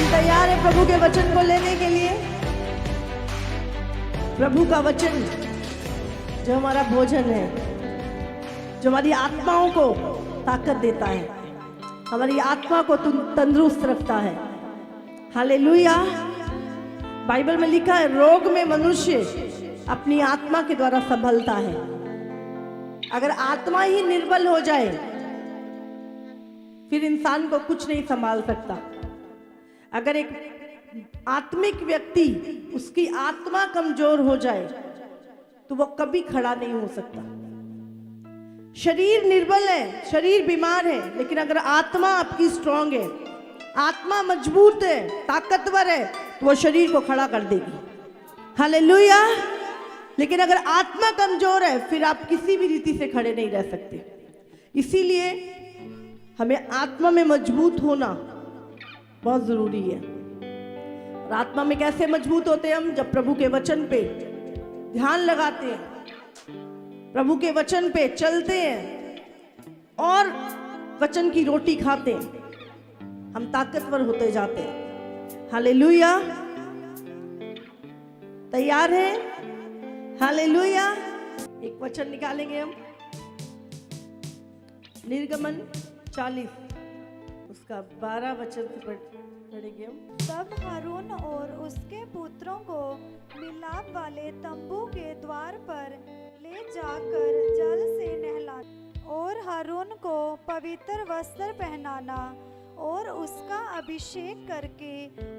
हम तैयार हैं प्रभु के वचन को लेने के लिए। प्रभु का वचन जो हमारा भोजन है, जो हमारी आत्माओं को ताकत देता है, हमारी आत्मा को तंदुरुस्त रखता है। हालेलुया। बाइबल में लिखा है, रोग में मनुष्य अपनी आत्मा के द्वारा संभलता है। अगर आत्मा ही निर्बल हो जाए फिर इंसान को कुछ नहीं संभाल सकता। अगर एक आत्मिक व्यक्ति, उसकी आत्मा कमजोर हो जाए तो वो कभी खड़ा नहीं हो सकता। शरीर निर्बल है, शरीर बीमार है, लेकिन अगर आत्मा आपकी स्ट्रांग है, आत्मा मजबूत है, ताकतवर है, तो वो शरीर को खड़ा कर देगी। हालेलुया। लेकिन अगर आत्मा कमजोर है फिर आप किसी भी रीति से खड़े नहीं रह सकते। इसीलिए हमें आत्मा में मजबूत होना बहुत जरूरी है। और आत्मा में कैसे मजबूत होते हैं हम? जब प्रभु के वचन पे ध्यान लगाते हैं, प्रभु के वचन पे चलते हैं और वचन की रोटी खाते हैं, हम ताकतवर होते जाते हैं। हालेलुया। तैयार हैं? हालेलुया। एक वचन निकालेंगे हम, निर्गमन 40 उसका 12 वचन से पढ़ेंगे हम। तब हारून और उसके पुत्रों को मिलाप वाले तंबू के द्वार पर ले जाकर जल से नहलाना और हारून को पवित्र वस्त्र पहनाना और उसका अभिषेक करके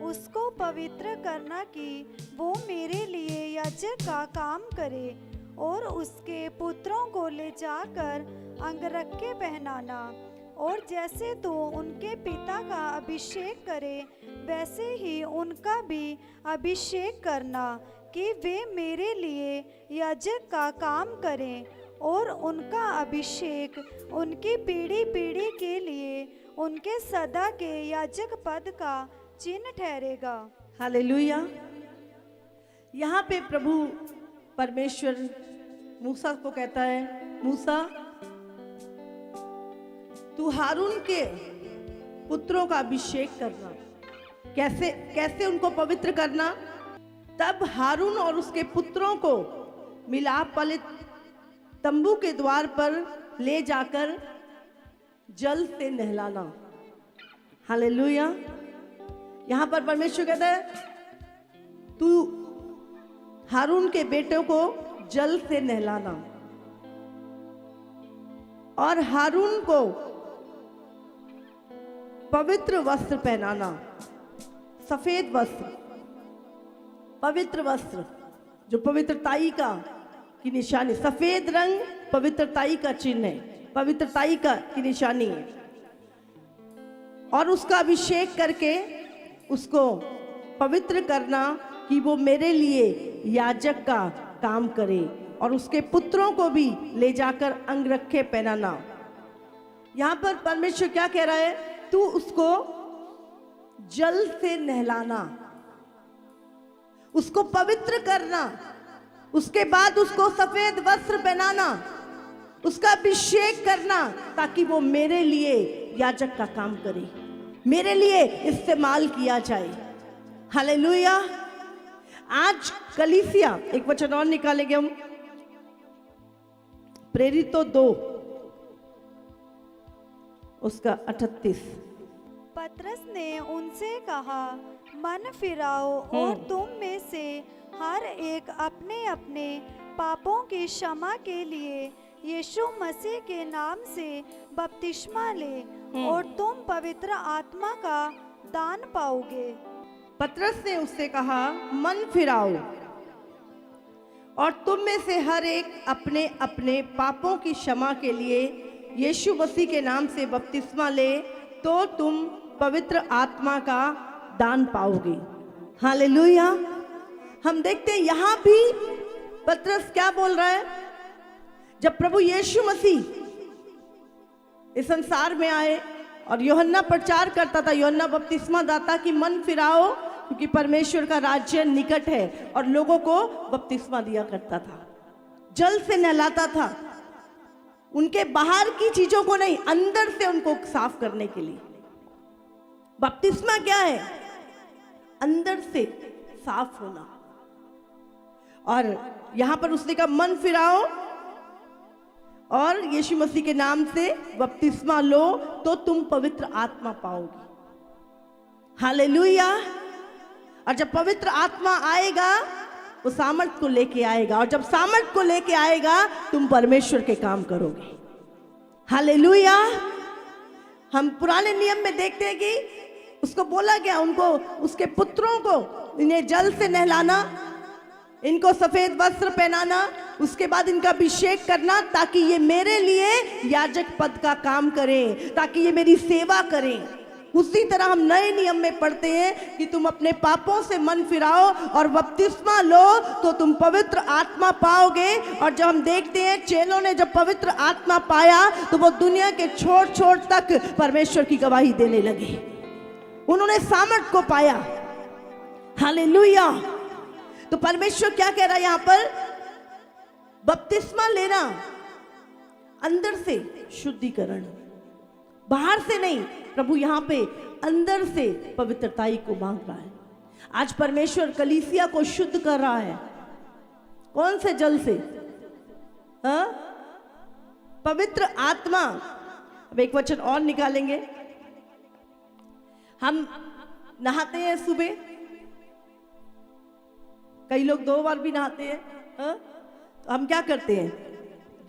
उसको पवित्र करना कि वो मेरे लिए याजक का काम करे, और उसके पुत्रों को ले जाकर अंगरखे पहनाना। और जैसे तो उनके पिता का अभिषेक करे वैसे ही उनका भी अभिषेक करना कि वे मेरे लिए याजक का काम करें, और उनका अभिषेक उनकी पीढ़ी पीढ़ी के लिए उनके सदा के याजक पद का चिन्ह ठहरेगा। हालेलुया। यहाँ पे प्रभु परमेश्वर मूसा को कहता है, मूसा तू हारून के पुत्रों का अभिषेक करना। कैसे उनको पवित्र करना? तब हारून और उसके पुत्रों को मिलाप वाले तंबू के द्वार पर ले जाकर जल से नहलाना। हालेलुया। यहां पर परमेश्वर कहता है, तू हारून के बेटों को जल से नहलाना और हारून को पवित्र वस्त्र पहनाना। सफेद वस्त्र, पवित्र वस्त्र जो पवित्रताई की निशानी। सफेद रंग पवित्रताई का चिन्ह है, पवित्रताई की निशानी है। और उसका अभिषेक करके उसको पवित्र करना कि वो मेरे लिए याजक का काम करे, और उसके पुत्रों को भी ले जाकर अंगरखे पहनाना। यहां पर परमेश्वर क्या कह रहा है? तू उसको जल से नहलाना, उसको पवित्र करना, उसके बाद उसको सफेद वस्त्र पहनाना, उसका अभिषेक करना, ताकि वो मेरे लिए याजक का काम करे, मेरे लिए इस्तेमाल किया जाए। हालेलुया। आज कलीसिया, एक वचन और निकालेंगे हम, प्रेरितों 2 उसका 38। पतरस ने उनसे कहा, मन फिराओ और तुम में से हर एक अपने अपने पापों की क्षमा के लिए यीशु मसीह के नाम से बपतिस्मा ले और तुम पवित्र आत्मा का दान पाओगे। पतरस ने उससे कहा, मन फिराओ और तुम में से हर एक अपने अपने पापों की क्षमा के लिए यीशु मसीह के नाम से बपतिस्मा ले, तो तुम पवित्र आत्मा का दान पाओगे। हालेलुया। हम देखते हैं यहां भी पतरस क्या बोल रहा है। जब प्रभु यीशु मसीह इस संसार में आए और यूहन्ना प्रचार करता था, यूहन्ना बपतिस्मा दाता कि मन फिराओ क्योंकि परमेश्वर का राज्य निकट है, और लोगों को बपतिस्मा दिया करता था, जल से नहलाता था, उनके बाहर की चीजों को नहीं, अंदर से उनको साफ करने के लिए। बपतिस्मा क्या है? अंदर से साफ होना। और यहां पर उसने कहा मन फिराओ और यीशु मसीह के नाम से बपतिस्मा लो तो तुम पवित्र आत्मा पाओगे। हालेलुया। और जब पवित्र आत्मा आएगा वो सामर्थ को लेके आएगा, और जब सामर्थ को लेके आएगा तुम परमेश्वर के काम करोगे। हालेलुया। हम पुराने नियम में देखते हैं कि उसको बोला गया, उनको, उसके पुत्रों को इन्हें जल से नहलाना, इनको सफेद वस्त्र पहनाना, उसके बाद इनका अभिषेक करना, ताकि ये मेरे लिए याजक पद का काम करें, ताकि ये मेरी सेवा करें। उसी तरह हम नए नियम में पढ़ते हैं कि तुम अपने पापों से मन फिराओ और बपतिस्मा लो तो तुम पवित्र आत्मा पाओगे। और जब हम देखते हैं चेलों ने जब पवित्र आत्मा पाया तो वो दुनिया के छोर छोर तक परमेश्वर की गवाही देने लगे। उन्होंने सामर्थ को पाया। हालेलुया। तो परमेश्वर क्या कह रहा है यहां पर? बपतिस्मा लेना अंदर से शुद्धिकरण, बाहर से नहीं। प्रभु यहां पे अंदर से पवित्रताई को मांग रहा है। आज परमेश्वर कलीसिया को शुद्ध कर रहा है। कौन से जल से? हाँ, पवित्र आत्मा। अब एक वचन और निकालेंगे। हम नहाते हैं सुबह, कई लोग 2 बार भी नहाते हैं। हाँ? तो हम क्या करते हैं?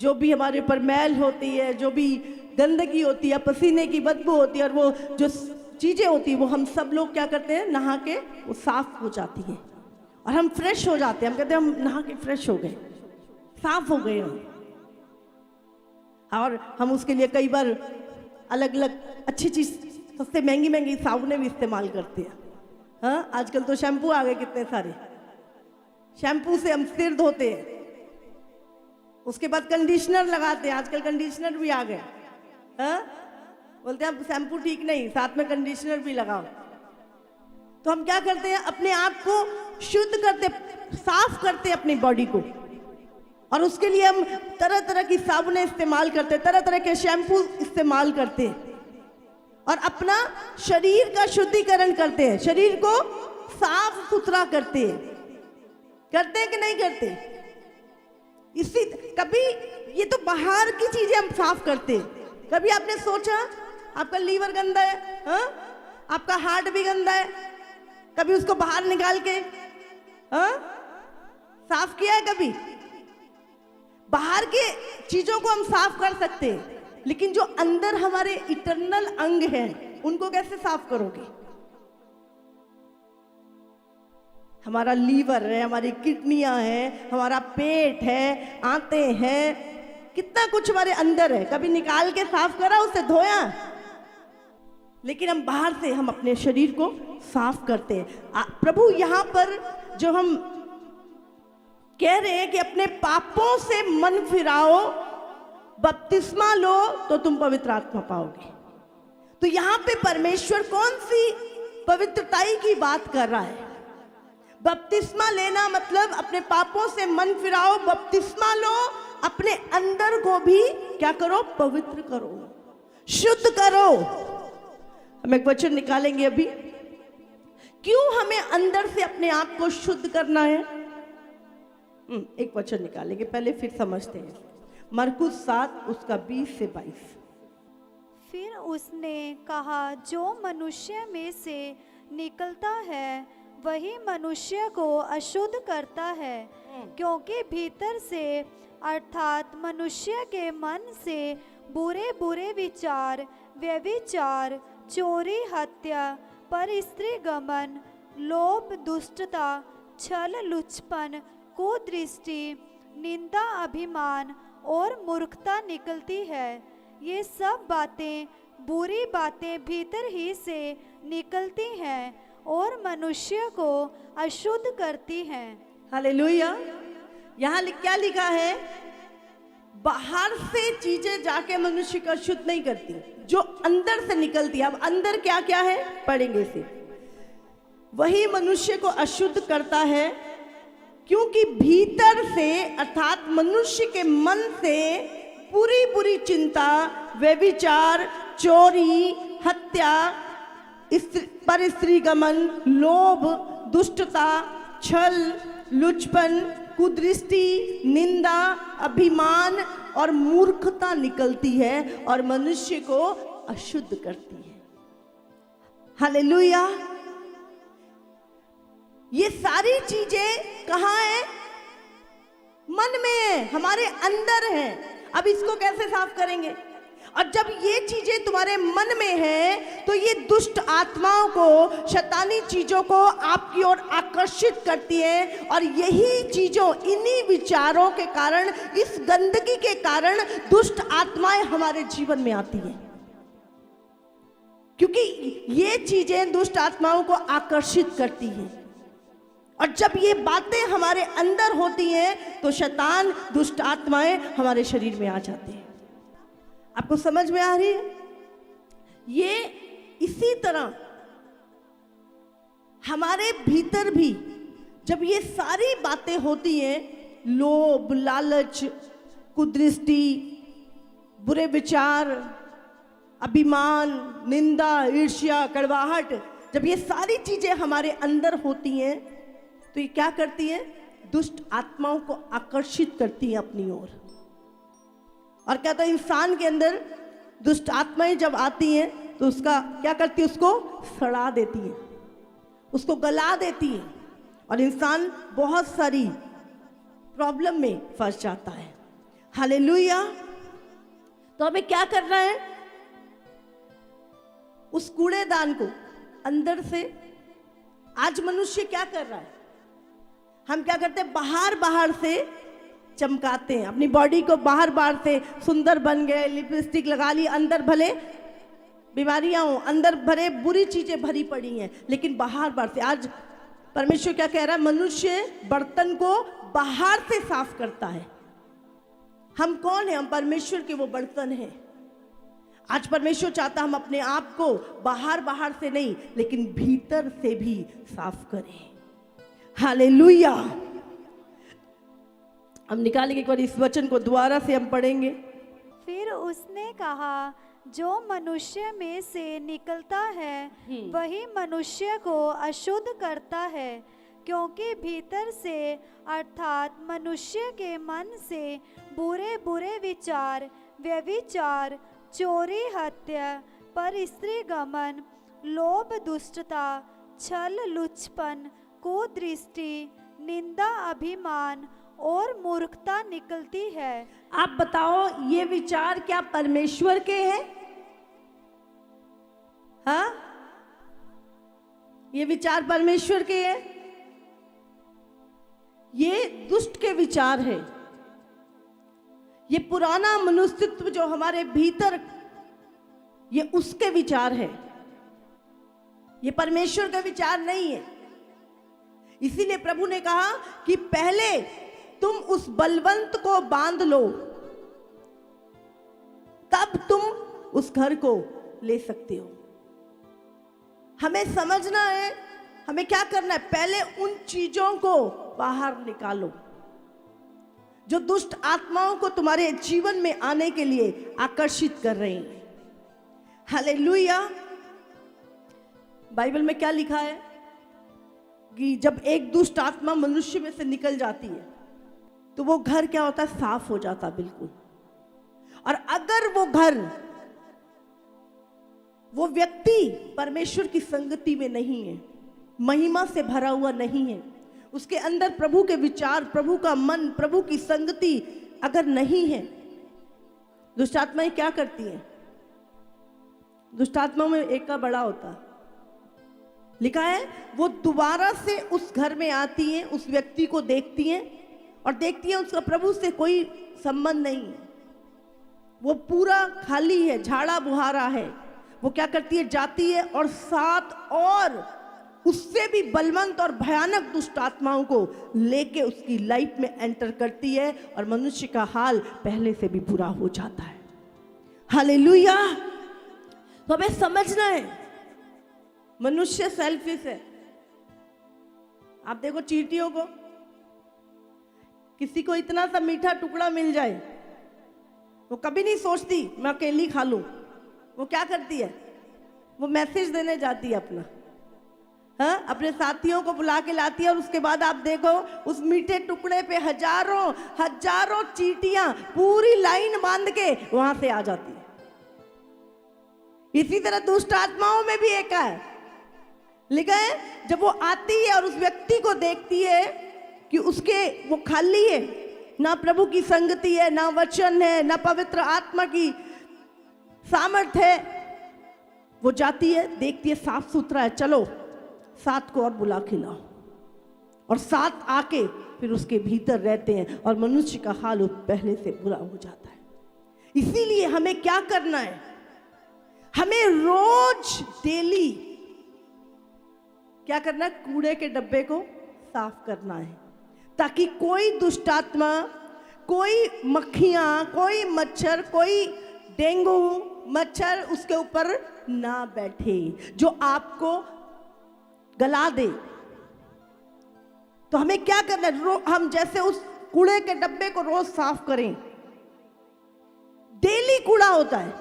जो भी हमारे ऊपर मैल होती है, जो भी गंदगी होती है, पसीने की बदबू होती है, और वो जो चीजें होती है, वो हम सब लोग क्या करते हैं? नहा के वो साफ हो जाती है और हम फ्रेश हो जाते हैं। हम कहते हैं हम नहा के फ्रेश हो गए, साफ हो गए हम। और हम उसके लिए कई बार अलग अलग अच्छी चीज, सस्ते महंगी महंगी साबुनें भी इस्तेमाल करते हैं। हाँ, आजकल तो शैम्पू आ गए कितने सारे, शैम्पू से हम सिर धोते हैं। उसके बाद कंडीशनर लगाते हैं, आजकल कंडीशनर भी आ गए। हाँ? बोलते हैं शैम्पू ठीक नहीं, साथ में कंडीशनर भी लगाओ। तो हम क्या करते हैं? अपने आप को शुद्ध करते, साफ करते हैं अपनी बॉडी को, और उसके लिए हम तरह तरह की साबुनें इस्तेमाल करते हैं, तरह तरह के शैम्पू इस्तेमाल करते हैं, और अपना शरीर का शुद्धिकरण करते हैं, शरीर को साफ सुथरा करते हैं। करते हैं कि नहीं करते? इसी कभी ये तो बाहर की चीजें हम साफ करते हैं। कभी आपने सोचा आपका लीवर गंदा है? हाँ? आपका हार्ट भी गंदा है, कभी उसको बाहर निकाल के हाँ साफ किया है? कभी बाहर के चीजों को हम साफ कर सकते हैं, लेकिन जो अंदर हमारे इटरनल अंग हैं उनको कैसे साफ करोगे? हमारा लीवर है, हमारी किडनियां हैं, हमारा पेट है, आंतें हैं, कितना कुछ हमारे अंदर है। कभी निकाल के साफ करा, उसे धोया? लेकिन हम बाहर से हम अपने शरीर को साफ करते हैं। प्रभु यहाँ पर जो हम कह रहे हैं कि अपने पापों से मन फिराओ, बपतिस्मा लो तो तुम पवित्र आत्मा पाओगे। तो यहाँ पे परमेश्वर कौन सी पवित्रताई की बात कर रहा है? बपतिस्मा लेना मतलब अपने पापों से मन फिराओ, बपतिस्मा लो, अपने अंदर को भी क्या करो? पवित्र करो, शुद्ध करो। हम एक वचन निकालेंगे अभी। क्यों हमें अंदर से अपने आप को शुद्ध करना है? एक वचन निकालेंगे, पहले फिर समझते हैं। मरकुस 7 उसका 20 से 22। फिर उसने कहा, जो मनुष्य में से निकलता है वही मनुष्य को अशुद्ध करता है, क्योंकि भीतर से अर्थात मनुष्य के मन से बुरे बुरे विचार, व्यभिचार, चोरी, हत्या, परस्त्री गमन, लोभ, दुष्टता, छल, लुचपन, कुदृष्टि, निंदा, अभिमान और मूर्खता निकलती है। ये सब बातें, बुरी बातें भीतर ही से निकलती हैं और मनुष्य को अशुद्ध करती हैं। हालेलुया। यहाँ क्या लिखा है? बाहर से चीजें जाके मनुष्य को अशुद्ध नहीं करती, जो अंदर से निकलती है। अब अंदर क्या क्या है पढ़ेंगे इसे। वही मनुष्य को अशुद्ध करता है, क्योंकि भीतर से अर्थात मनुष्य के मन से बुरी बुरी चिंता, व्यभिचार, चोरी, हत्या, पर स्त्रीगमन, लोभ, दुष्टता, छल, लुचपन, कुदृष्टि, निंदा, अभिमान और मूर्खता निकलती है और मनुष्य को अशुद्ध करती है। हालेलुया। ये सारी चीजें कहाँ है? मन में है, हमारे अंदर है। अब इसको कैसे साफ करेंगे? और जब ये चीजें तुम्हारे मन में है तो ये दुष्ट आत्माओं को, शैतानी चीजों को आपकी ओर आकर्षित करती है और यही चीजों, इन्हीं विचारों के कारण, इस गंदगी के कारण दुष्ट आत्माएं हमारे जीवन में आती हैं, क्योंकि ये चीजें दुष्ट आत्माओं को आकर्षित करती हैं। और जब ये बातें हमारे अंदर होती हैं तो शैतान, दुष्ट आत्माएं हमारे शरीर में आ जाते हैं। आपको समझ में आ रही है? ये इसी तरह हमारे भीतर भी जब ये सारी बातें होती हैं, लोभ, लालच, कुदृष्टि, बुरे विचार, अभिमान, निंदा, ईर्ष्या, कड़वाहट, जब ये सारी चीजें हमारे अंदर होती हैं तो ये क्या करती है? दुष्ट आत्माओं को आकर्षित करती है अपनी ओर। और क्या तो इंसान के अंदर दुष्ट आत्माएं जब आती हैं तो उसका क्या करती है? उसको सड़ा देती है, उसको गला देती है और इंसान बहुत सारी प्रॉब्लम में फंस जाता है। हालेलुया। तो हमें क्या करना है? उस कूड़ेदान को अंदर से, आज मनुष्य क्या कर रहा है? हम क्या करते हैं? बाहर से चमकाते हैं अपनी बॉडी को, बाहर से सुंदर बन गए, लिपस्टिक लगा ली, अंदर भले बीमारियां हो, अंदर भरे बुरी चीजें भरी पड़ी हैं, लेकिन बाहर से। आज परमेश्वर क्या कह रहा है? मनुष्य बर्तन को बाहर से साफ करता है। हम कौन है? हम परमेश्वर के वो बर्तन हैं। आज परमेश्वर चाहता हम अपने आप को बाहर से नहीं, लेकिन भीतर से भी साफ करें। हालेलुया। हम निकालेंगे एक बार इस वचन को, दोबारा से हम पढ़ेंगे। फिर उसने कहा, जो मनुष्य में से निकलता है वही मनुष्य को अशुद्ध करता है, क्योंकि भीतर से अर्थात मनुष्य के मन से बुरे बुरे विचार, व्यभिचार, चोरी, हत्या, पर स्त्रीगमन, लोभ, दुष्टता, छल, लुचपन, कुदृष्टि, निंदा, अभिमान और मूर्खता निकलती है। आप बताओ, ये विचार क्या परमेश्वर के हैं? हाँ, ये विचार परमेश्वर के हैं? ये दुष्ट के विचार है। ये पुराना मनुष्यत्व जो हमारे भीतर, ये उसके विचार है, ये परमेश्वर का विचार नहीं है। इसीलिए प्रभु ने कहा कि पहले तुम उस बलवंत को बांध लो, तब तुम उस घर को ले सकते हो। हमें समझना है, हमें क्या करना है? पहले उन चीजों को बाहर निकालो जो दुष्ट आत्माओं को तुम्हारे जीवन में आने के लिए आकर्षित कर रही हैं। हालेलुया। बाइबल में क्या लिखा है कि जब एक दुष्ट आत्मा मनुष्य में से निकल जाती है तो वो घर क्या होता है? साफ हो जाता बिल्कुल। और अगर वो घर, वो व्यक्ति परमेश्वर की संगति में नहीं है, महिमा से भरा हुआ नहीं है, उसके अंदर प्रभु के विचार, प्रभु का मन, प्रभु की संगति अगर नहीं है, दुष्ट आत्माएं क्या करती हैं? दुष्ट आत्माओं में एक का बड़ा होता है। लिखा है वो दोबारा से उस घर में आती हैं, उस व्यक्ति को देखती हैं और देखती हैं उसका प्रभु से कोई संबंध नहीं है, वो पूरा खाली है, झाड़ा बुहारा है। वो क्या करती है? जाती है और 7 और उससे भी बलवंत और भयानक दुष्ट आत्माओं को लेके उसकी लाइफ में एंटर करती है और मनुष्य का हाल पहले से भी बुरा हो जाता है। हालेलुया। तो हमें समझना है, मनुष्य सेल्फिश है। आप देखो चींटियों को, किसी को इतना सा मीठा टुकड़ा मिल जाए, वो कभी नहीं सोचती मैं अकेली खा लूं। वो क्या करती है? वो मैसेज देने जाती है अपना, हाँ, अपने साथियों को बुला के लाती है, और उसके बाद आप देखो उस मीठे टुकड़े पे हजारों हजारों चींटियां पूरी लाइन बांध के वहां से आ जाती है। इसी तरह दुष्ट आत्माओं में भी एक है, लिखा है जब वो आती है और उस व्यक्ति को देखती है कि उसके वो खाली है, ना प्रभु की संगति है, ना वचन है, ना पवित्र आत्मा की सामर्थ्य है, वो जाती है, देखती है साफ सुथरा है, चलो 7 को और बुला के लाओ, और 7 आके फिर उसके भीतर रहते हैं और मनुष्य का हाल पहले से बुरा हो जाता है। इसीलिए हमें क्या करना है, हमें रोज डेली क्या करना है, कूड़े के डब्बे को साफ करना है, ताकि कोई दुष्ट आत्मा, कोई मक्खियां, कोई मच्छर, कोई डेंगू मच्छर उसके ऊपर ना बैठे जो आपको गला दे। तो हमें क्या करना है, हम जैसे उस कूड़े के डब्बे को रोज साफ करें, डेली कूड़ा होता है,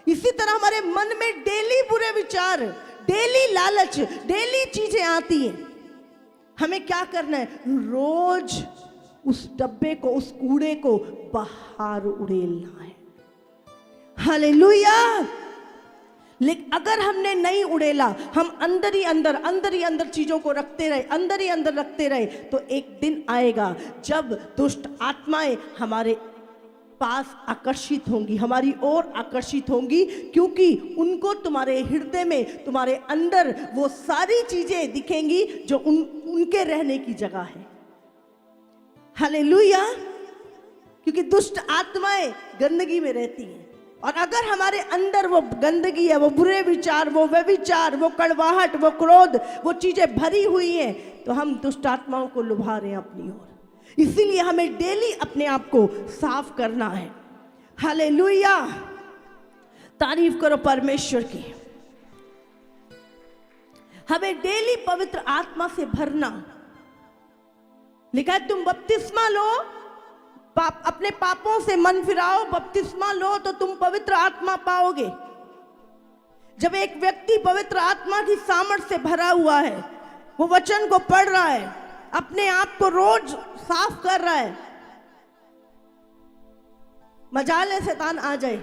इसी तरह हमारे मन में डेली बुरे विचार, डेली लालच, डेली चीजें आती हैं। हमें क्या करना है, रोज उस डब्बे को, उस कूड़े को बाहर उड़ेलना है। हालेलुया। लेकिन अगर हमने नहीं उड़ेला, हम अंदर ही अंदर चीजों को रखते रहे, अंदर ही अंदर रखते रहे, तो एक दिन आएगा जब दुष्ट आत्माएं हमारे पास आकर्षित होंगी, हमारी ओर आकर्षित होंगी, क्योंकि उनको तुम्हारे हृदय में, तुम्हारे अंदर वो सारी चीजें दिखेंगी जो उनके रहने की जगह है। हालेलुया। क्योंकि दुष्ट आत्माएं गंदगी में रहती हैं, और अगर हमारे अंदर वो गंदगी है, वो बुरे विचार, वो व्यभिचार, वो कड़वाहट, वो क्रोध, वो चीजें भरी हुई हैं, तो हम दुष्ट आत्माओं को लुभा रहे हैं अपनी ओर। इसीलिए हमें डेली अपने आप को साफ करना है। हालेलुया। तारीफ करो परमेश्वर की। हमें डेली पवित्र आत्मा से भरना। लिखा है तुम बपतिस्मा लो, अपने पापों से मन फिराओ, बपतिस्मा लो तो तुम पवित्र आत्मा पाओगे। जब एक व्यक्ति पवित्र आत्मा की सामर्थ्य से भरा हुआ है, वो वचन को पढ़ रहा है, अपने आप को रोज साफ कर रहा है, मजाल है शैतान आ जाए,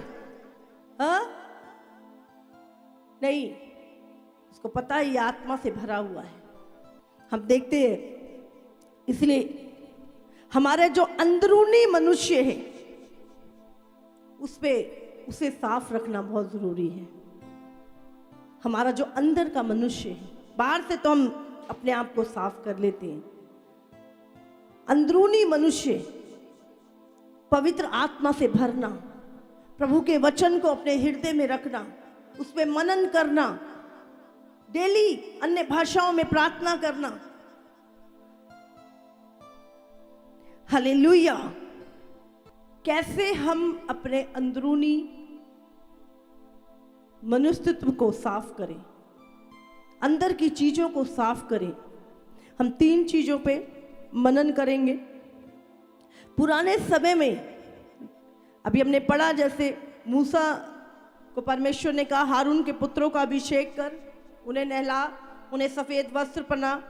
हाँ? नहीं, उसको पता है ये आत्मा से भरा हुआ है। हम देखते हैं, इसलिए हमारे जो अंदरूनी मनुष्य है उसे साफ रखना बहुत जरूरी है। हमारा जो अंदर का मनुष्य है, बाहर से तो हम अपने आप को साफ कर लेते हैं, अंदरूनी मनुष्य पवित्र आत्मा से भरना, प्रभु के वचन को अपने हृदय में रखना, उस पे मनन करना, डेली अन्य भाषाओं में प्रार्थना करना। हालेलुया। कैसे हम अपने अंदरूनी मनुष्यत्व को साफ करें, अंदर की चीजों को साफ करें? हम 3 चीजों पे मनन करेंगे। पुराने समय में अभी हमने पढ़ा, जैसे मूसा को परमेश्वर ने कहा हारून के पुत्रों का अभिषेक कर, उन्हें नहला, उन्हें सफेद वस्त्र पहना,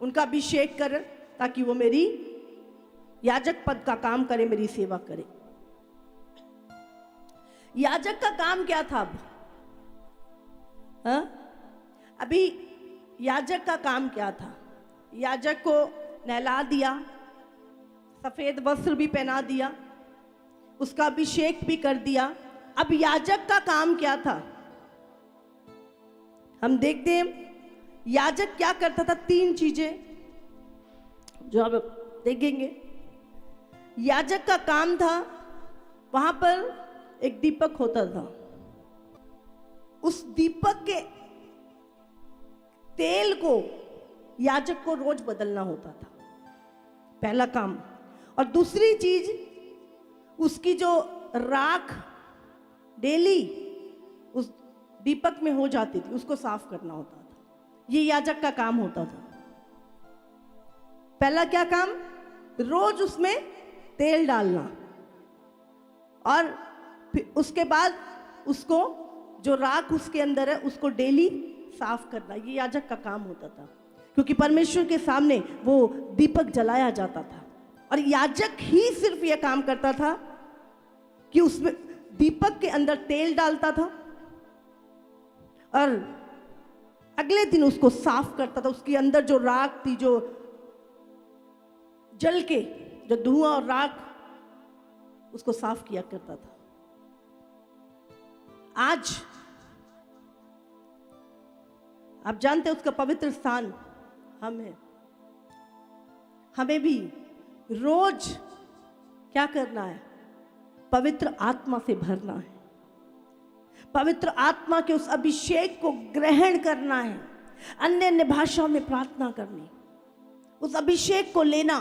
उनका अभिषेक कर, ताकि वो मेरी याजक पद का काम करे, मेरी सेवा करे। याजक का काम क्या था? अभी याजक का काम क्या था? याजक को नहला दिया, सफेद वस्त्र भी पहना दिया, उसका अभिषेक भी कर दिया। अब याजक का काम क्या था? हम देखते हैं याजक क्या करता था। 3 चीजें जो आप देखेंगे। याजक का काम था, वहां पर एक दीपक होता था, उस दीपक के तेल को याजक को रोज बदलना होता था, पहला काम। और दूसरी चीज, उसकी जो राख डेली उस दीपक में हो जाती थी, उसको साफ करना होता था। ये याजक का काम होता था। पहला क्या काम? रोज उसमें तेल डालना, और फिर उसके बाद उसको जो राख उसके अंदर है उसको डेली साफ करना, ये याजक का काम होता था, क्योंकि परमेश्वर के सामने वो दीपक जलाया जाता था और याजक ही सिर्फ ये काम करता था कि उसमें दीपक के अंदर तेल डालता था और अगले दिन उसको साफ करता था। उसके अंदर जो राख थी, जो जल के जो धुआं और राख, उसको साफ किया करता था। आज आप जानते हैं उसका पवित्र स्थान हम हैं। हमें भी रोज क्या करना है? पवित्र आत्मा से भरना है, पवित्र आत्मा के उस अभिषेक को ग्रहण करना है, अन्य अन्य भाषाओं में प्रार्थना करनी, उस अभिषेक को लेना।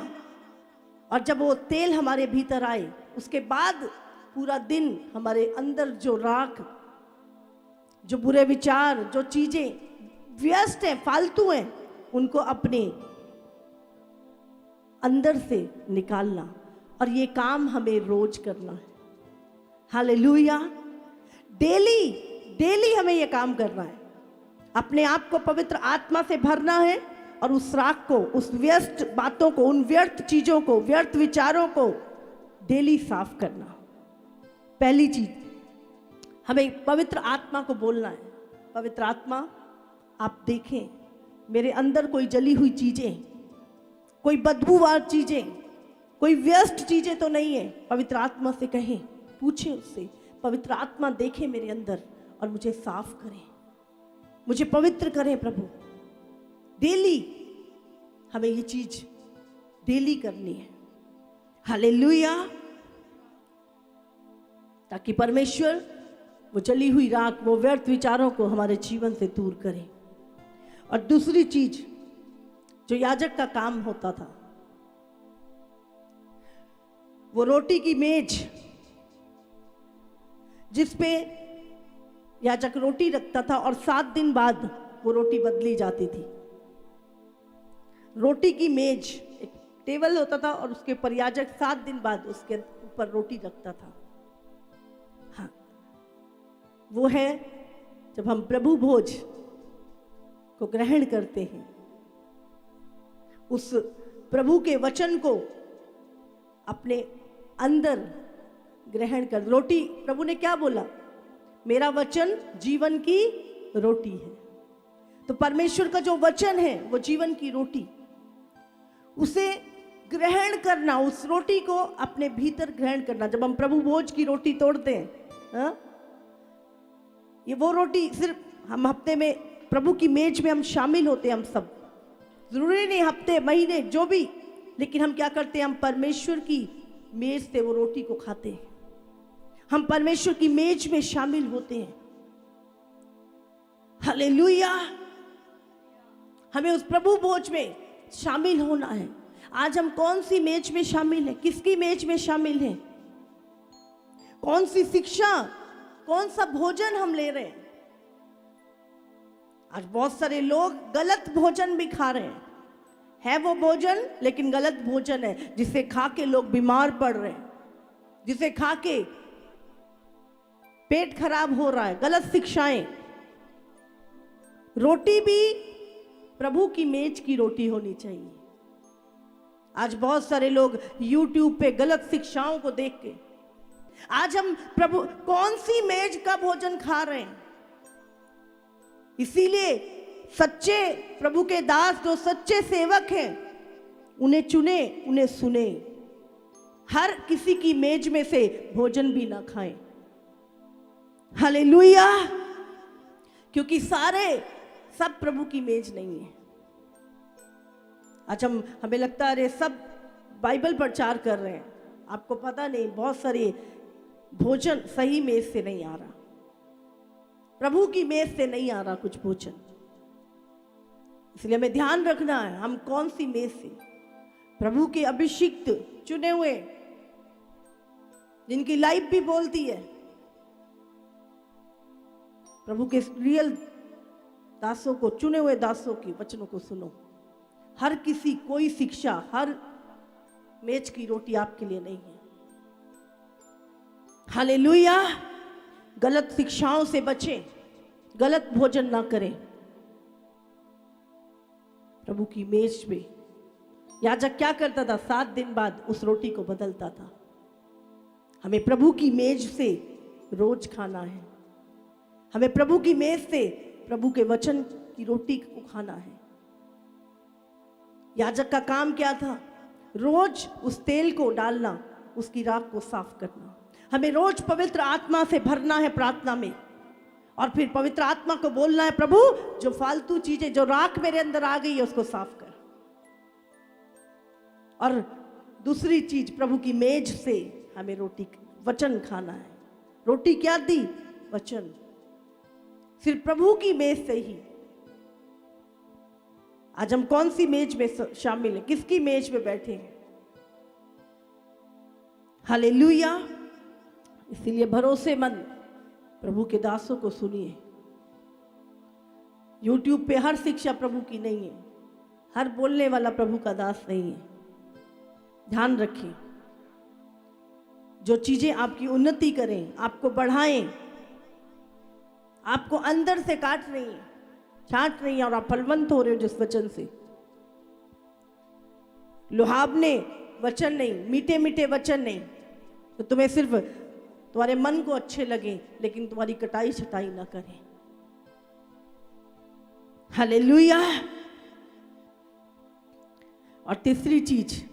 और जब वो तेल हमारे भीतर आए, उसके बाद पूरा दिन हमारे अंदर जो राख, जो बुरे विचार, जो चीजें व्यस्त हैं, फालतू हैं, उनको अपने अंदर से निकालना। और ये काम हमें रोज करना है। हालेलुया। डेली हमें ये काम करना है। अपने आप को पवित्र आत्मा से भरना है और उस राख को, उस व्यस्त बातों को, उन व्यर्थ चीजों को, व्यर्थ विचारों को डेली साफ करना। पहली चीज, हमें पवित्र आत्मा को बोलना है, पवित्र आत्मा आप देखें मेरे अंदर कोई जली हुई चीजें, कोई बदबूदार चीजें, कोई व्यस्त चीजें तो नहीं है। पवित्र आत्मा से कहें, पूछें उससे, पवित्र आत्मा देखे मेरे अंदर और मुझे साफ करें, मुझे पवित्र करें प्रभु। डेली हमें ये चीज डेली करनी है। हालेलुया। ताकि परमेश्वर वो जली हुई राख, वो व्यर्थ विचारों को हमारे जीवन से दूर करे। और दूसरी चीज जो याजक का काम होता था, वो रोटी की मेज जिस पे याजक रोटी रखता था और 7 दिन बाद वो रोटी बदली जाती थी। रोटी की मेज, एक टेबल होता था और उसके ऊपर याजक 7 दिन बाद उसके ऊपर रोटी रखता था। हाँ, वो है जब हम प्रभु भोज को ग्रहण करते हैं, उस प्रभु के वचन को अपने अंदर ग्रहण कर। रोटी, प्रभु ने क्या बोला? मेरा वचन जीवन की रोटी है। तो परमेश्वर का जो वचन है वो जीवन की रोटी, उसे ग्रहण करना, उस रोटी को अपने भीतर ग्रहण करना। जब हम प्रभु भोज की रोटी तोड़ते हैं, हाँ? ये वो रोटी सिर्फ हम हफ्ते में प्रभु की मेज में हम शामिल होते हैं, हम सब, जरूरी नहीं हफ्ते महीने जो भी, लेकिन हम क्या करते हैं? हम परमेश्वर की मेज से वो रोटी को खाते हैं, हम परमेश्वर की मेज में शामिल होते हैं। हालेलुया। हमें उस प्रभु भोज में शामिल होना है। आज हम कौन सी मेज में शामिल हैं? किसकी मेज में शामिल हैं? कौन सी शिक्षा, कौन सा भोजन हम ले रहे हैं? आज बहुत सारे लोग गलत भोजन भी खा रहे हैं। है वो भोजन, लेकिन गलत भोजन है, जिसे खा के लोग बीमार पड़ रहे हैं, जिसे खा के पेट खराब हो रहा है। गलत शिक्षाएं। रोटी भी प्रभु की मेज की रोटी होनी चाहिए। आज बहुत सारे लोग YouTube पे गलत शिक्षाओं को देख के, आज हम प्रभु कौन सी मेज का भोजन खा रहे हैं? इसीलिए सच्चे प्रभु के दास, जो सच्चे सेवक हैं, उन्हें चुने, उन्हें सुने। हर किसी की मेज में से भोजन भी ना खाएं। हालेलुया। क्योंकि सब प्रभु की मेज नहीं है। आज हमें लगता है अरे सब बाइबल प्रचार कर रहे हैं, आपको पता नहीं बहुत सारे भोजन सही मेज से नहीं आ रहा, प्रभु की मेज से नहीं आ रहा कुछ भोजन। इसलिए हमें ध्यान रखना है हम कौन सी मेज से, प्रभु के अभिषिक्त चुने हुए, जिनकी लाइफ भी बोलती है, प्रभु के रियल दासों को, चुने हुए दासों की वचनों को सुनो। हर किसी, कोई शिक्षा, हर मेज की रोटी आपके लिए नहीं है। हालेलुया। गलत शिक्षाओं से बचें, गलत भोजन ना करें। प्रभु की मेज पे याजक क्या करता था? 7 दिन बाद उस रोटी को बदलता था। हमें प्रभु की मेज से रोज खाना है। हमें प्रभु की मेज से प्रभु के वचन की रोटी को खाना है। याजक का काम क्या था? रोज उस तेल को डालना, उसकी राख को साफ करना। हमें रोज पवित्र आत्मा से भरना है प्रार्थना में, और फिर पवित्र आत्मा को बोलना है, प्रभु जो फालतू चीजें, जो राख मेरे अंदर आ गई है उसको साफ कर। और दूसरी चीज, प्रभु की मेज से हमें रोटी, वचन खाना है। रोटी क्या दी? वचन। सिर्फ प्रभु की मेज से ही। आज हम कौन सी मेज में शामिल हैं? किसकी मेज में बैठे हैं? हालेलुया। इसीलिए भरोसेमंद प्रभु के दासों को सुनिए। YouTube पे हर शिक्षा प्रभु की नहीं है, हर बोलने वाला प्रभु का दास नहीं है। ध्यान रखिए, जो चीजें आपकी उन्नति करें, आपको बढ़ाएं, आपको अंदर से काट रही हैं, छांट रही हैं, और आप फलवंत हो रहे हो जिस वचन से। लुहावने वचन नहीं, मीठे मीठे वचन नहीं, तो तुम्हें सिर्फ तुम्हारे मन को अच्छे लगे, लेकिन तुम्हारी कटाई छटाई ना करें। हालेलुया। और तीसरी चीज,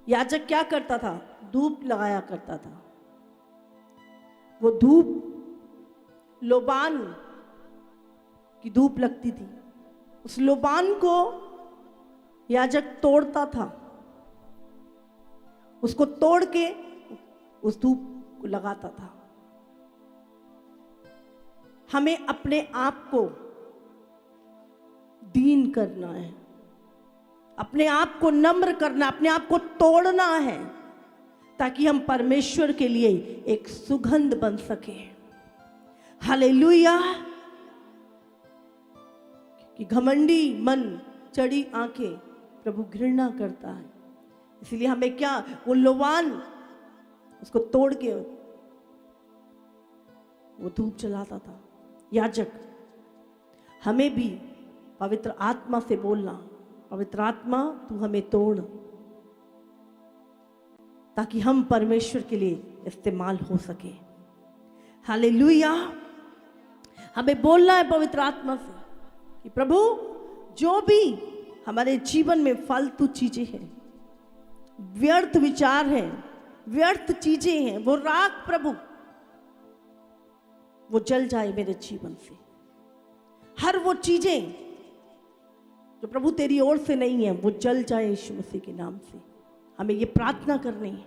याजक क्या करता था? धूप लगाया करता था। वो धूप लोबान की धूप लगती थी, उस लोबान को याजक तोड़ता था, उसको तोड़ के उस धूप को लगाता था। हमें अपने आप को दीन करना है, अपने आप को नम्र करना, अपने आप को तोड़ना है, ताकि हम परमेश्वर के लिए एक सुगंध बन सके। हालेलुया। कि घमंडी मन, चढ़ी आंखें प्रभु घृणा करता है। इसलिए हमें क्या, वो लोबान उसको तोड़ के वो धूप जलाता था याजक। हमें भी पवित्र आत्मा से बोलना, पवित्र आत्मा तू हमें तोड़, ताकि हम परमेश्वर के लिए इस्तेमाल हो सके। हालेलुया। हमें बोलना है पवित्र आत्मा से कि प्रभु जो भी हमारे जीवन में फालतू चीजें हैं, व्यर्थ विचार हैं, व्यर्थ चीजें हैं, वो राख प्रभु वो जल जाए मेरे जीवन से। हर वो चीजें जो प्रभु तेरी ओर से नहीं है वो जल जाए यीशु मसीह के नाम से। हमें ये प्रार्थना करनी है।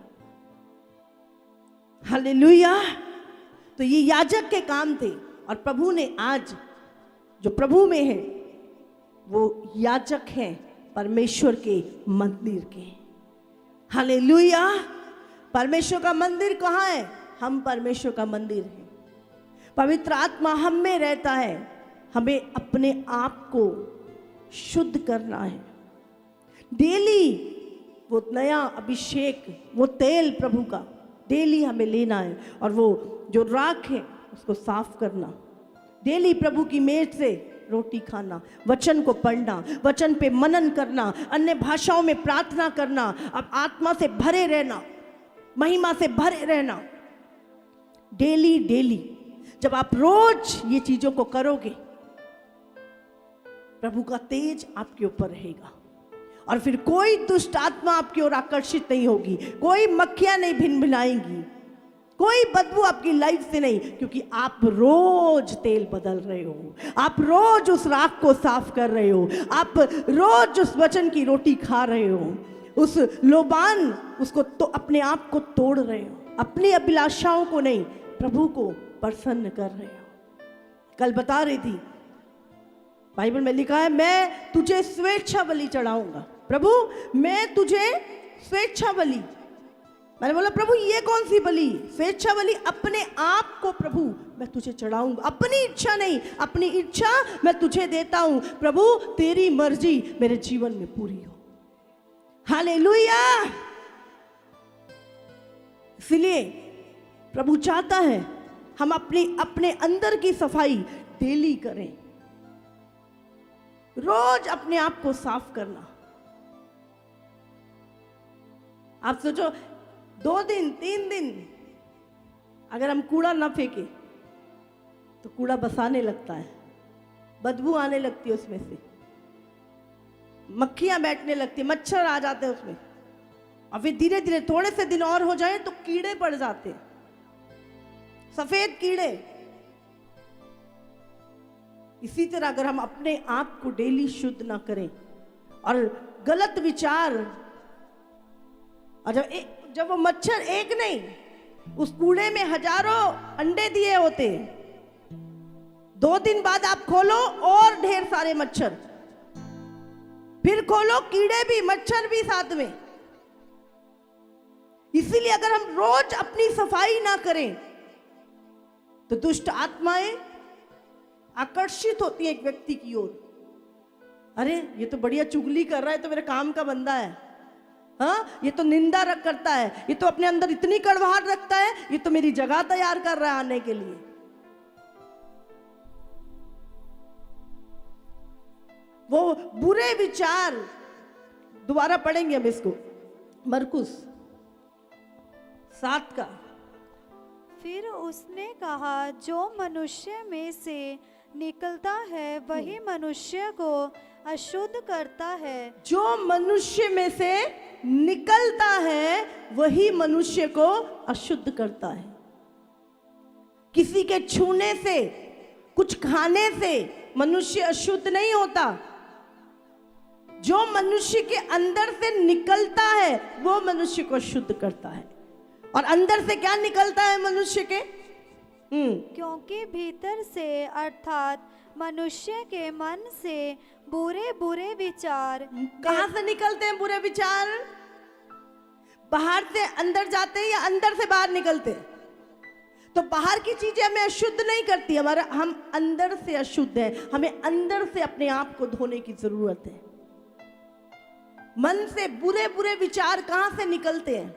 हालेलुया। तो ये याजक के काम थे, और प्रभु ने आज जो प्रभु में है वो याजक हैं परमेश्वर के मंदिर के। हालेलुया। परमेश्वर का मंदिर कहाँ है? हम परमेश्वर का मंदिर है। पवित्र आत्मा हम में रहता है। हमें अपने आप को शुद्ध करना है। डेली वो नया अभिषेक, वो तेल प्रभु का डेली हमें लेना है, और वो जो राख है उसको साफ करना। डेली प्रभु की मेज से रोटी खाना, वचन को पढ़ना, वचन पे मनन करना, अन्य भाषाओं में प्रार्थना करना, अब आत्मा से भरे रहना, महिमा से भरे रहना। डेली डेली जब आप रोज ये चीजों को करोगे, प्रभु का तेज आपके ऊपर रहेगा, और फिर कोई दुष्ट आत्मा आपकी ओर आकर्षित नहीं होगी, कोई मक्खियां नहीं भिनभिनाएंगी, कोई बदबू आपकी लाइफ से नहीं, क्योंकि आप रोज तेल बदल रहे हो, आप रोज उस राख को साफ कर रहे हो, आप रोज उस वचन की रोटी खा रहे हो, उस लोबान उसको तो अपने आप को तोड़ रहे हो, अपनी अभिलाषाओं को नहीं, प्रभु को प्रसन्न कर रहे हो। कल बता रही थी, बाइबल में लिखा है, मैं तुझे स्वेच्छा बलि चढ़ाऊंगा। प्रभु मैं तुझे स्वेच्छा बलि, मैंने बोला प्रभु ये कौन सी बलि? स्वेच्छा बलि। अपने आप को प्रभु मैं तुझे चढ़ाऊंगा, अपनी इच्छा नहीं, अपनी इच्छा मैं तुझे देता हूं। प्रभु तेरी मर्जी मेरे जीवन में पूरी हो। हालेलुया। इसलिए प्रभु चाहता है हम अपने अंदर की सफाई डेली करें, रोज अपने आप को साफ करना। आप सोचो 2 दिन 3 दिन अगर हम कूड़ा ना फेंके तो कूड़ा बसाने लगता है, बदबू आने लगती है उसमें से, मक्खियां बैठने लगती है, मच्छर आ जाते हैं उसमें, और फिर धीरे धीरे थोड़े से दिन और हो जाए तो कीड़े पड़ जाते हैं, सफेद कीड़े। इसी तरह अगर हम अपने आप को डेली शुद्ध ना करें और गलत विचार, और जब वो मच्छर एक नहीं, उस कूड़े में हजारों अंडे दिए होते, 2 दिन बाद आप खोलो और ढेर सारे मच्छर, फिर खोलो कीड़े भी मच्छर भी साथ में। इसीलिए अगर हम रोज अपनी सफाई ना करें तो दुष्ट आत्माएं आकर्षित होती है एक व्यक्ति की ओर। अरे ये तो बढ़िया चुगली कर रहा है, तो मेरे काम का बंदा है, हाँ ये तो निंदा करता है, ये तो अपने अंदर इतनी कड़वाहट रखता है, ये तो मेरी जगह तैयार कर रहा है आने के लिए। वो बुरे विचार, दोबारा पढ़ेंगे हम इसको, मरकुस 7 का। फिर उसने कहा, जो मनुष्य में से निकलता है वही मनुष्य को अशुद्ध करता है। जो मनुष्य में से निकलता है वही मनुष्य को अशुद्ध करता है। किसी के छूने से, कुछ खाने से मनुष्य अशुद्ध नहीं होता। जो मनुष्य के अंदर से निकलता है वो मनुष्य को शुद्ध करता है। और अंदर से क्या निकलता है मनुष्य के? क्योंकि भीतर से अर्थात मनुष्य के मन से बुरे बुरे विचार। कहां से निकलते हैं बुरे विचार? बाहर से अंदर जाते हैं या अंदर से बाहर निकलते हैं? तो बाहर की चीजें हमें अशुद्ध नहीं करती, हमारा हम अंदर से अशुद्ध हैं। हमें अंदर से अपने आप को धोने की जरूरत है। मन से बुरे बुरे विचार कहां से निकलते हैं?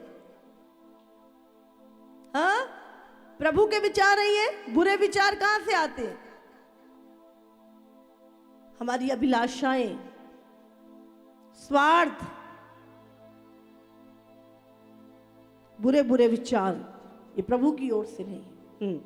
हाँ, प्रभु के विचार है ये, बुरे विचार कहां से आते हैं? हमारी अभिलाषाएं, स्वार्थ, बुरे बुरे विचार, ये प्रभु की ओर से नहीं।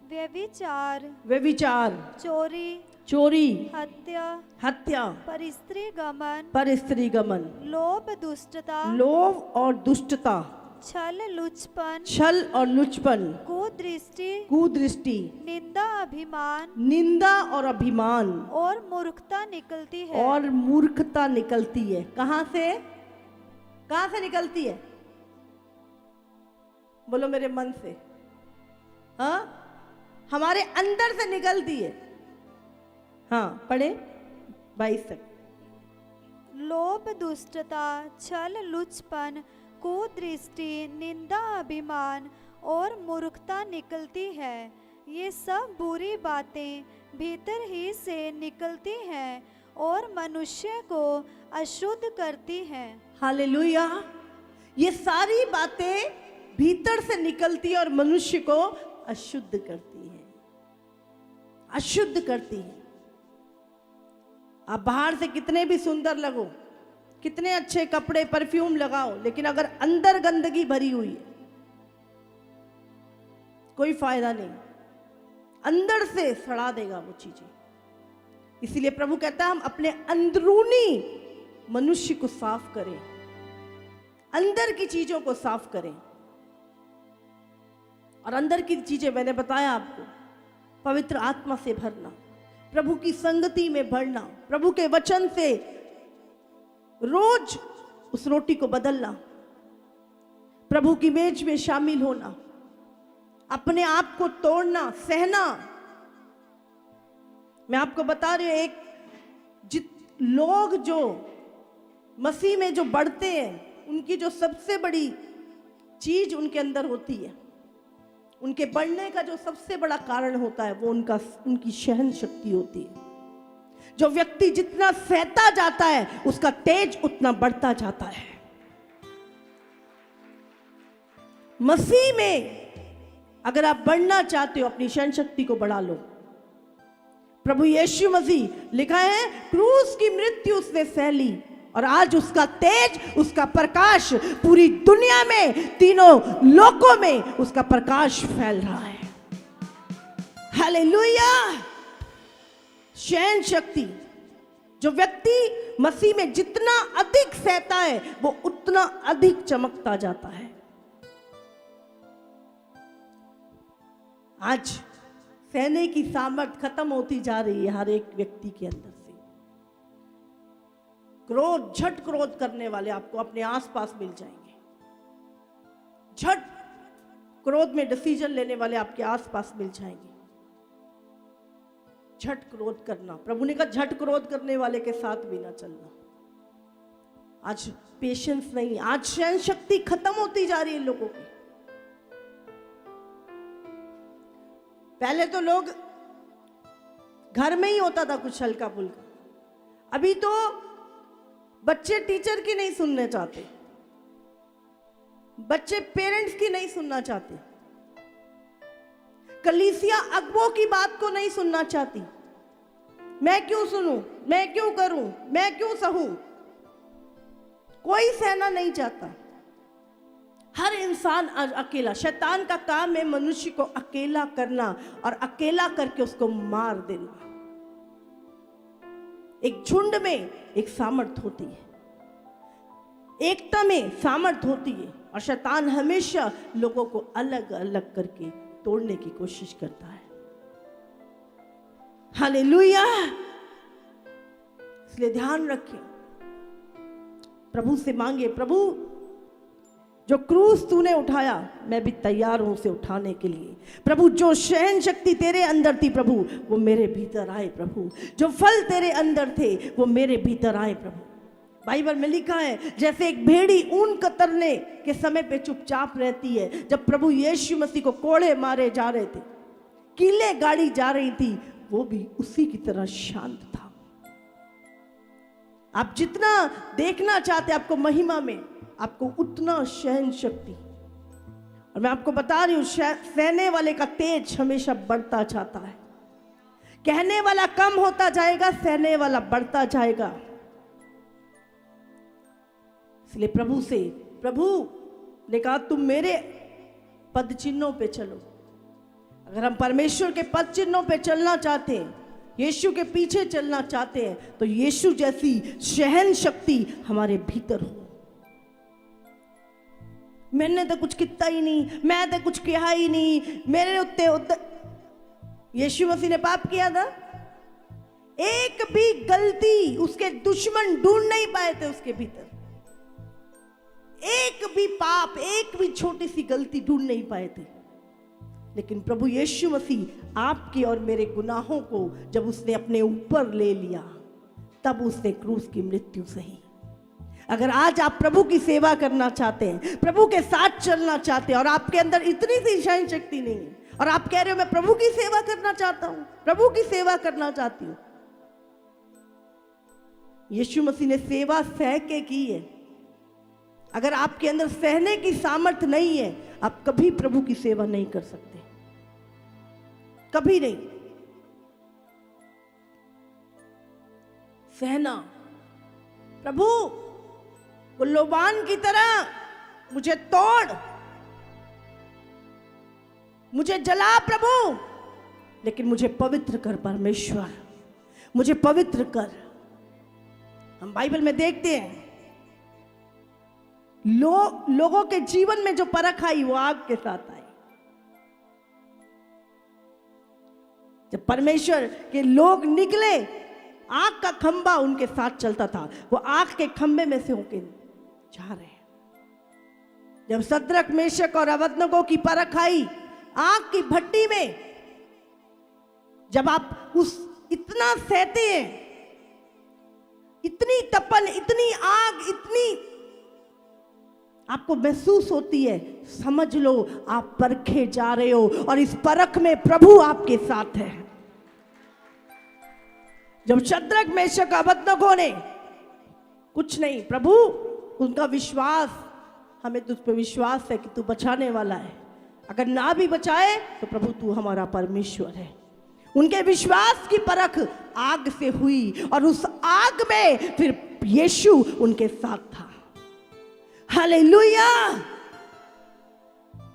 व्यभिचार, व्यभिचार, चोरी, चोरी, हत्या, हत्या, परस्त्री गमन, परस्त्री गमन, लोभ, दुष्टता, लोभ और दुष्टता, छल, लुचपन, छल और लुचपन, कुदृष्टि, कुदृष्टि, निंदा, अभिमान, निंदा और अभिमान, और मूर्खता निकलती है। और मूर्खता निकलती है। कहां से? कहां से निकलती है? बोलो मेरे मन से। हाँ, हमारे अंदर से निकलती है। हाँ, पढ़े 22 तक। लोभ, दुष्टता, छल, लुचपन, कुदृष्टि, निंदा, अभिमान और मूर्खता निकलती है। ये सब बुरी बातें भीतर ही से निकलती हैं और मनुष्य को अशुद्ध करती हैं। हालेलुया। ये सारी बातें भीतर से निकलती है और मनुष्य को अशुद्ध करती है, अशुद्ध करती है। आप बाहर से कितने भी सुंदर लगो, कितने अच्छे कपड़े परफ्यूम लगाओ, लेकिन अगर अंदर गंदगी भरी हुई है कोई फायदा नहीं, अंदर से सड़ा देगा वो चीजें। इसीलिए प्रभु कहता है हम अपने अंदरूनी मनुष्य को साफ करें, अंदर की चीजों को साफ करें। और अंदर की चीजें मैंने बताया आपको, पवित्र आत्मा से भरना, प्रभु की संगति में बढ़ना, प्रभु के वचन से रोज उस रोटी को बदलना, प्रभु की मेज में शामिल होना, अपने आप को तोड़ना, सहना। मैं आपको बता रही हूं, लोग जो मसीह में जो बढ़ते हैं उनकी जो सबसे बड़ी चीज उनके अंदर होती है, उनके बढ़ने का जो सबसे बड़ा कारण होता है वो उनकी सहन शक्ति होती है। जो व्यक्ति जितना सहता जाता है उसका तेज उतना बढ़ता जाता है। मसीह में अगर आप बढ़ना चाहते हो अपनी सहन शक्ति को बढ़ा लो। प्रभु यीशु मसीह लिखा है क्रूस की मृत्यु उसने सह ली और आज उसका तेज, उसका प्रकाश पूरी दुनिया में, तीनों लोकों में उसका प्रकाश फैल रहा है। हालेलुया। सहन शक्ति, जो व्यक्ति मसीह में जितना अधिक सहता है वो उतना अधिक चमकता जाता है। आज सहने की सामर्थ्य खत्म होती जा रही है हर एक व्यक्ति के अंदर से। क्रोध, झट क्रोध करने वाले आपको अपने आसपास मिल जाएंगे। झट क्रोध में डिसीजन लेने वाले आपके आसपास मिल जाएंगे। झट क्रोध करना, प्रभु ने कहा झट क्रोध करने वाले के साथ भी ना चलना। आज पेशेंस नहीं, आज सहन शक्ति खत्म होती जा रही है लोगों की। पहले तो लोग घर में ही होता था कुछ हल्का फुल्का, अभी तो बच्चे टीचर की नहीं सुनना चाहते, बच्चे पेरेंट्स की नहीं सुनना चाहते, कलीसिया अगुवों की बात को नहीं सुनना चाहती। मैं क्यों सुनूं, मैं क्यों करूं, मैं क्यों सहूं, कोई सहना नहीं चाहता। हर इंसान आज अकेला, शैतान का काम है मनुष्य को अकेला करना और अकेला करके उसको मार देना। एक झुंड में एक सामर्थ होती है, एकता में सामर्थ होती है, और शैतान हमेशा लोगों को अलग अलग करके तोड़ने की कोशिश करता है। हालेलुया। इसलिए ध्यान रखें, प्रभु से मांगे, प्रभु जो क्रूस तूने उठाया मैं भी तैयार हूं उसे उठाने के लिए। प्रभु जो सहन शक्ति तेरे अंदर थी प्रभु वो मेरे भीतर आए। प्रभु जो फल तेरे अंदर थे वो मेरे भीतर आए। प्रभु बाइबल में लिखा है जैसे एक भेड़ी ऊन कतरने के समय पे चुपचाप रहती है, जब प्रभु यीशु मसीह को कोड़े मारे जा रहे थे, कीले गाड़ी जा रही थी, वो भी उसी की तरह शांत था। आप जितना देखना चाहते आपको महिमा में, आपको उतना सहन शक्ति, और मैं आपको बता रही हूं सहने वाले का तेज हमेशा बढ़ता जाता है। कहने वाला कम होता जाएगा, सहने वाला बढ़ता जाएगा। इसलिए प्रभु ने कहा तुम मेरे पद चिन्हों पे चलो। अगर हम परमेश्वर के पद चिन्हों पे चलना चाहते हैं, यीशु के पीछे चलना चाहते हैं, तो यीशु जैसी सहन शक्ति हमारे भीतर हो। मैंने तो कुछ किया ही नहीं, मैं तो कुछ किया ही नहीं, मेरे उत्ते यीशु मसीह ने पाप किया था, एक भी गलती उसके दुश्मन ढूंढ नहीं पाए थे उसके भीतर। एक भी पाप, एक भी छोटी सी गलती ढूंढ नहीं पाए थे। लेकिन प्रभु यीशु मसीह आपके और मेरे गुनाहों को जब उसने अपने ऊपर ले लिया, तब उसने क्रूस की मृत्यु सही। अगर आज आप प्रभु की सेवा करना चाहते हैं, प्रभु के साथ चलना चाहते हैं, और आपके अंदर इतनी सी सहन शक्ति नहीं है, और आप कह रहे हो मैं प्रभु की सेवा करना चाहता हूं, प्रभु की सेवा करना चाहती हूं, यीशु मसीह ने सेवा सह के की है। अगर आपके अंदर सहने की सामर्थ्य नहीं है, आप कभी प्रभु की सेवा नहीं कर सकते, कभी नहीं। सहना, प्रभु गुल्लोबान की तरह मुझे तोड़, मुझे जला प्रभु, लेकिन मुझे पवित्र कर परमेश्वर, मुझे पवित्र कर। हम बाइबल में देखते हैं लोगों के जीवन में जो परख आई वो आग के साथ आई। जब परमेश्वर के लोग निकले, आग का खंभा उनके साथ चलता था, वो आग के खंभे में से होके जा रहे हैं। जब सद्रक, मेशक और अबेदनगो की परख आई आग की भट्टी में, जब आप उस इतना सहते हैं, इतनी तपन, इतनी आग, इतनी आपको महसूस होती है, समझ लो आप परखे जा रहे हो, और इस परख में प्रभु आपके साथ है। जब सद्रक, मेशक, अबेदनगो ने कुछ नहीं, प्रभु उनका विश्वास, हमें तुझ पे विश्वास है कि तू बचाने वाला है, अगर ना भी बचाए तो प्रभु तू हमारा परमेश्वर है। उनके विश्वास की परख आग से हुई और उस आग में फिर यीशु उनके साथ था। हालेलुया।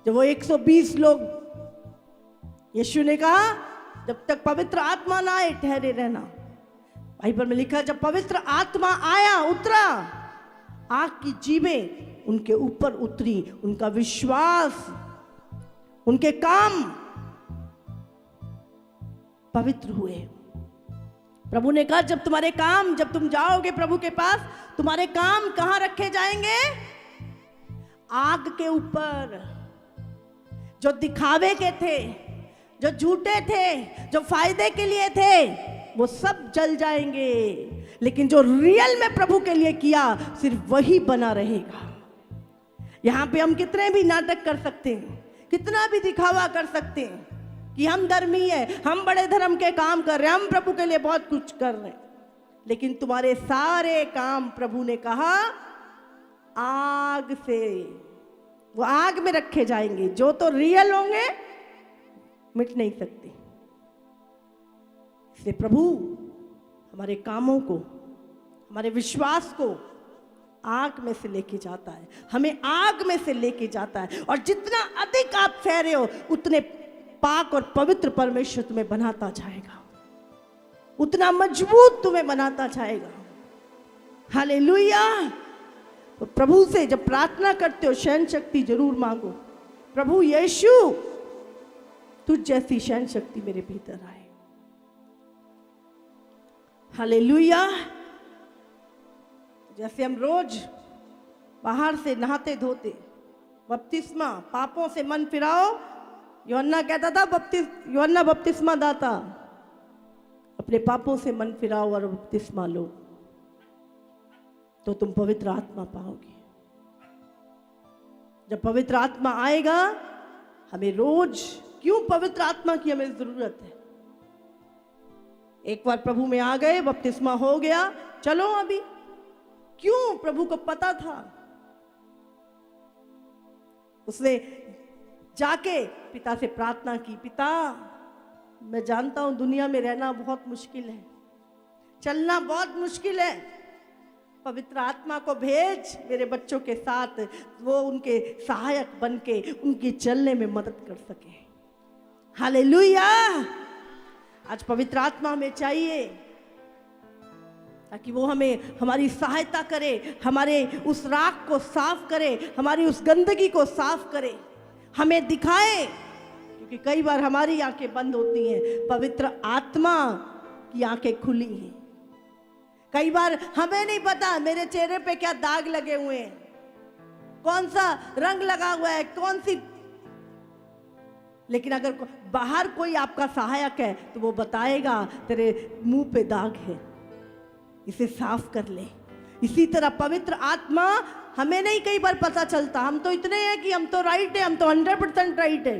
जब वो 120 लोग, यीशु ने कहा जब तक पवित्र आत्मा ना आए ठहरे रहना। बाइबल में लिखा जब पवित्र आत्मा आया, उतरा, आग की जीभें उनके ऊपर उतरी, उनका विश्वास, उनके काम पवित्र हुए। प्रभु ने कहा जब तुम्हारे काम, जब तुम जाओगे प्रभु के पास, तुम्हारे काम कहां रखे जाएंगे? आग के ऊपर। जो दिखावे के थे, जो झूठे थे, जो फायदे के लिए थे, वो सब जल जाएंगे, लेकिन जो रियल में प्रभु के लिए किया सिर्फ वही बना रहेगा। यहां पे हम कितने भी नाटक कर सकते हैं, कितना भी दिखावा कर सकते हैं कि हम धर्मी है, हम बड़े धर्म के काम कर रहे हैं, हम प्रभु के लिए बहुत कुछ कर रहे हैं, लेकिन तुम्हारे सारे काम प्रभु ने कहा आग से, वो आग में रखे जाएंगे। जो तो रियल होंगे मिट नहीं सकते। इसलिए प्रभु हमारे कामों को, हमारे विश्वास को आग में से लेके जाता है, हमें आग में से लेके जाता है। और जितना अधिक आप ठहरे हो उतने पाक और पवित्र परमेश्वर तुम्हें बनाता जाएगा, उतना मजबूत तुम्हें बनाता जाएगा। हालेलुया। तो प्रभु से जब प्रार्थना करते हो शयन शक्ति जरूर मांगो, प्रभु यीशु तुझ जैसी शयन शक्ति मेरे भीतर आए। हालेलुया। जैसे हम रोज बाहर से नहाते धोते, बपतिस्मा, पापों से मन फिराओ, यूहन्ना कहता था, यूहन्ना बपतिस्मा दाता, अपने पापों से मन फिराओ और बपतिस्मा लो तो तुम पवित्र आत्मा पाओगे। जब पवित्र आत्मा आएगा, हमें रोज, क्यों पवित्र आत्मा की हमें जरूरत है? एक बार प्रभु में आ गए, बपतिस्मा हो गया, चलो अभी। क्यों? प्रभु को पता था। उसने जाके पिता से प्रार्थना की, पिता मैं जानता हूं दुनिया में रहना बहुत मुश्किल है, चलना बहुत मुश्किल है, पवित्र आत्मा को भेज मेरे बच्चों के साथ, वो उनके सहायक बन के उनके चलने में मदद कर सके। हालेलुया। आज पवित्र आत्मा हमें चाहिए ताकि वो हमें, हमारी सहायता करे, हमारे उस राख को साफ करे, हमारी उस गंदगी को साफ करे, हमें दिखाए। क्योंकि कई बार हमारी आंखें बंद होती हैं, पवित्र आत्मा की आंखें खुली हैं। कई बार हमें नहीं पता मेरे चेहरे पे क्या दाग लगे हुए हैं, कौन सा रंग लगा हुआ है, कौन सी, लेकिन अगर बाहर कोई आपका सहायक है तो वो बताएगा तेरे मुंह पे दाग है, इसे साफ कर ले। इसी तरह पवित्र आत्मा, हमें नहीं कई बार पता चलता, हम तो इतने हैं कि हम तो राइट है, हम तो 100% राइट है,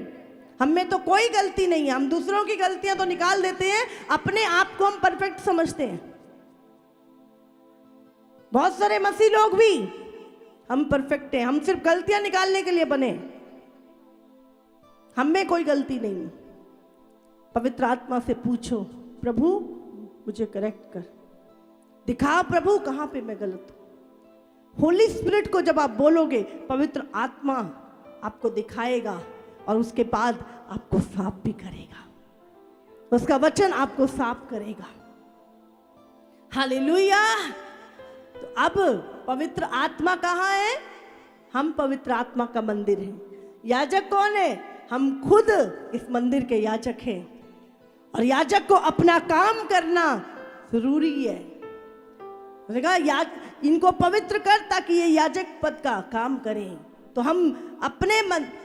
हम में तो कोई गलती नहीं है, हम दूसरों की गलतियां तो निकाल देते हैं, अपने आप को हम परफेक्ट समझते हैं। बहुत सारे मसीह लोग भी हम परफेक्ट हैं, हम सिर्फ गलतियां निकालने के लिए बने, हम में कोई गलती नहीं। पवित्र आत्मा से पूछो, प्रभु मुझे करेक्ट कर, दिखा प्रभु कहां पे मैं गलत हूं। होली स्पिरिट को जब आप बोलोगे, पवित्र आत्मा आपको दिखाएगा और उसके बाद आपको साफ भी करेगा, उसका वचन आपको साफ करेगा। हालेलुया। तो अब पवित्र आत्मा कहाँ है? हम पवित्र आत्मा का मंदिर हैं। याजक कौन है? हम खुद इस मंदिर के याजक हैं, और याजक को अपना काम करना जरूरी है। इनको पवित्र कर ताकि ये याजक पद का काम करें। तो हम अपने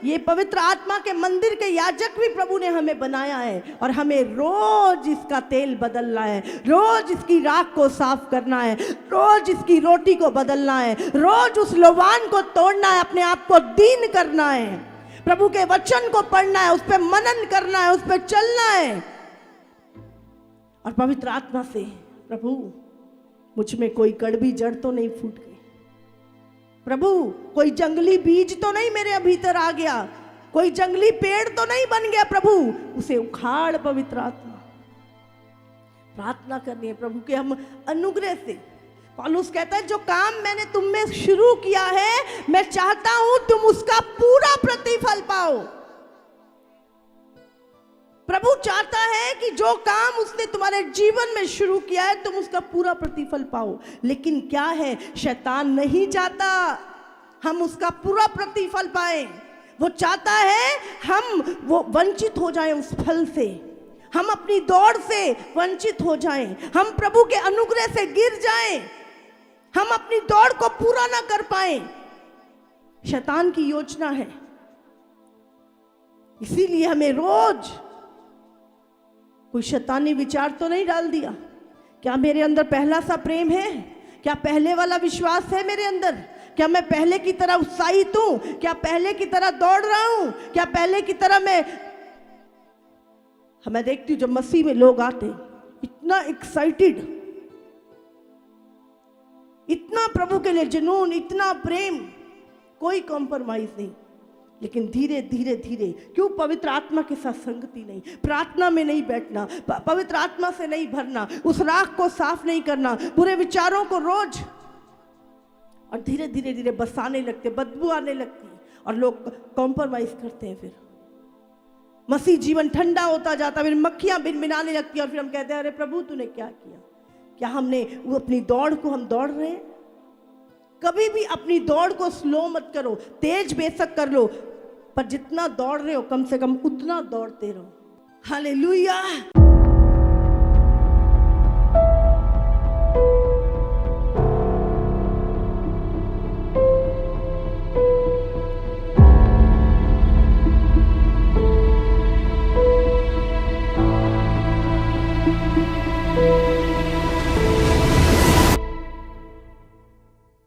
ये पवित्र आत्मा के मंदिर के याजक भी प्रभु ने हमें बनाया है, और हमें रोज इसका तेल बदलना है, रोज इसकी राख को साफ करना है, रोज इसकी रोटी को बदलना है, रोज उस लोबान को तोड़ना है, अपने आप को दीन करना है, प्रभु के वचन को पढ़ना है, उस पर मनन करना है, उस पर चलना है। और पवित्र आत्मा से, प्रभु मुझ में कोई कड़वी जड़ तो नहीं फूट गई, प्रभु कोई जंगली बीज तो नहीं मेरे भीतर आ गया, कोई जंगली पेड़ तो नहीं बन गया प्रभु, उसे उखाड़ पवित्र आत्मा। प्रार्थना करनी है प्रभु के हम अनुग्रह से। पौलुस कहता है जो काम मैंने तुम में शुरू किया है, मैं चाहता हूं तुम उसका पूरा प्रतिफल पाओ। प्रभु चाहता है कि जो काम उसने तुम्हारे जीवन में शुरू किया है तुम उसका पूरा प्रतिफल पाओ। लेकिन क्या है, शैतान नहीं चाहता हम उसका पूरा प्रतिफल पाए। वो चाहता है हम वो वंचित हो जाएं उस फल से, हम अपनी दौड़ से वंचित हो जाएं, हम प्रभु के अनुग्रह से गिर जाएं, हम अपनी दौड़ को पूरा ना कर पाए। शैतान की योजना है। इसीलिए हमें रोज कोई शैतानी विचार तो नहीं डाल दिया, क्या मेरे अंदर पहला सा प्रेम है, क्या पहले वाला विश्वास है मेरे अंदर, क्या मैं पहले की तरह उत्साहित हूं, क्या पहले की तरह दौड़ रहा हूं, क्या पहले की तरह मैं देखती हूं जब मसीह में लोग आते इतना एक्साइटेड, इतना प्रभु के लिए जुनून, इतना प्रेम, कोई कॉम्प्रोमाइज नहीं। लेकिन धीरे धीरे धीरे क्यों, पवित्र आत्मा के साथ संगति नहीं, प्रार्थना में नहीं बैठना, पवित्र आत्मा से नहीं भरना, उस राख को साफ नहीं करना, बुरे विचारों को रोज, और धीरे धीरे धीरे बसाने लगते, बदबू आने लगती और लोग कॉम्प्रोमाइज करते हैं। फिर मसीह जीवन ठंडा होता जाता, फिर मक्खियां भिनभिनाने लगती और फिर हम कहते हैं अरे प्रभु तूने क्या किया, क्या हमने वो अपनी दौड़ को हम दौड़ रहे हैं। कभी भी अपनी दौड़ को स्लो मत करो, तेज बेशक कर लो, पर जितना दौड़ रहे हो कम से कम उतना दौड़ते रहो। हालेलुया।